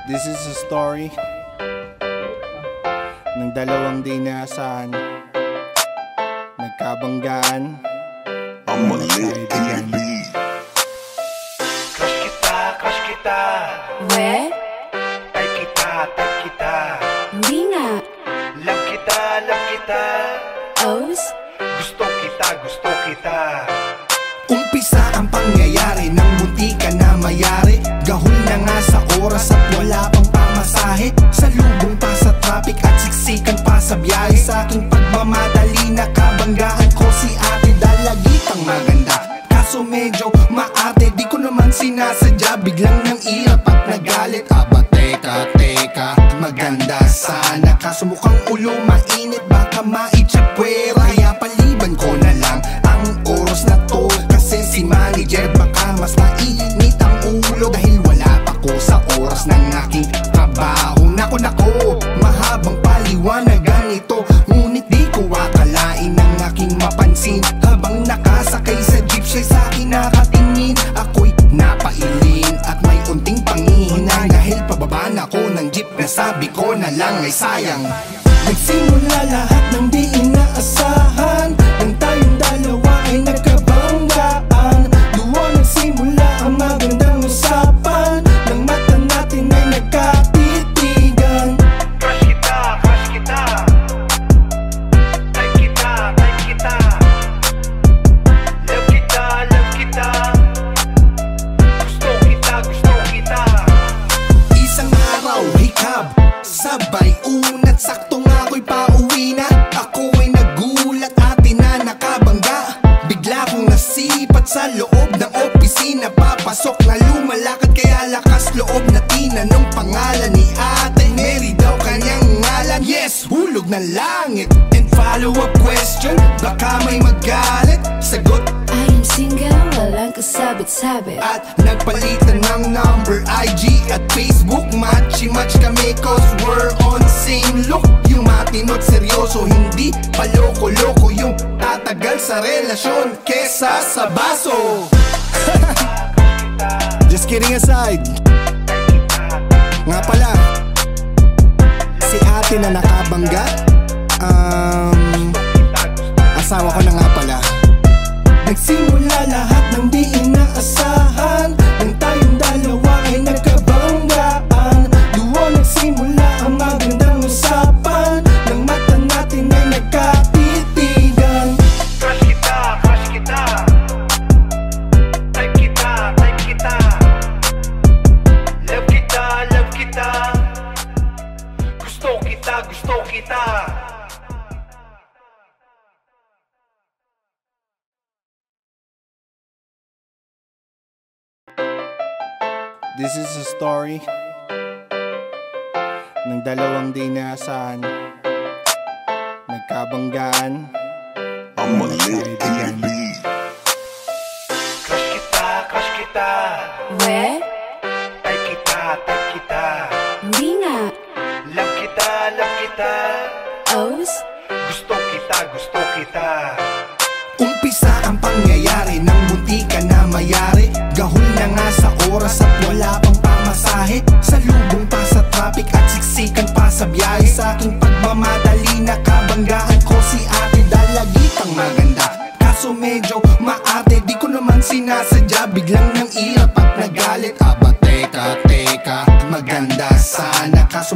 This is a story ng dalawang di inaasahan, nagkabanggaan. I'm a lit KB. Crush kita. We? Type kita. Hindi nga. Love kita. Os? Gusto kita. Umpisa ang pangyayari nang munti ka na mayari. Gahol na nga sa oras at wala pang pamasahe. Salubong pa sa traffic at siksikan pa sa biyahe. Sa aking pagmamadali nakabanggaan ko si ate. Dalagitang maganda, kaso medyo maarte. Di ko naman sinasadya, biglang nang irap at nagalit. Aba teka, maganda sana, kaso mukhang ulo mainit, baka maitsapwera. Kaya paliban ko na lang ang oras na to, kasi si manager baka mas mainit ang ulo. Dahil wala pa ko sa oras ng aking trabaho. Nako, mahabang paliwanagan ito, ngunit di ko akalain ang aking mapansin. Habang nakasakay sa jeep siya sa akin nakatingin. Ako'y napailing at may unting pangihinay. Dahil pababa na ko ng jeep, nasabi ko na lang ay sayang. Nagsimula lahat ng di inaasahan, nang tayong dalawa ay nagkabanggaan. Doon nagsimula ang magandang usapan, nang mata natin ay nagkatitigan. Crush kita. Type kita. Love kita. Gusto kita. Isang araw, hikab, sabay unat, sakto nga ako'y pauwi na. Ako ay nagulat, ate na nakabangga. Bigla kong nasipat sa loob ng opisina. Papasok na lumalakad, kaya lakas loob na tinanong pangalan ni ate. Mary daw kanyang ngalan, yes, hulog ng langit. And follow-up question, baka may magalit. Sagot, I am single, walang kasabit-sabit. at nagpalitan ng number, IG at Facebook. Matchy-match kami cause we're on same look. Yung matinot seryoso, hindi paloko-loko. Yung tatagal sa relasyon kesa sa baso. Just kidding aside, nga pala, si ate na nakabangga, asawa ko na nga pala. Nagsimula lahat ng di inaasahan, nang tayong dalawa ay nagkabanggaan. Doon nagsimula ang magandang usapan, nang mata natin ay nagkatitigan. Crush kita. Type kita. Love kita. Gusto kita. This is a story ng dalawang di inaasahan, nagkabanggaan. I'm a lit KB. Crush kita. We? Type kita. Hindi nga. Love kita. Os? Gusto kita. Umpisa ang pangyayari nang munti ka na mayari. Gahol na nga sa oras at wala pang pamasahe. Salubong pa sa traffic at siksikan pa sa biyahe. Sa aking pagmamadali nakabanggaan ko si ate. Dalagitang maganda, kaso medyo maarte. Di ko naman sinasadya, biglang nang irap at nagalit. Aba teka, maganda sana, kaso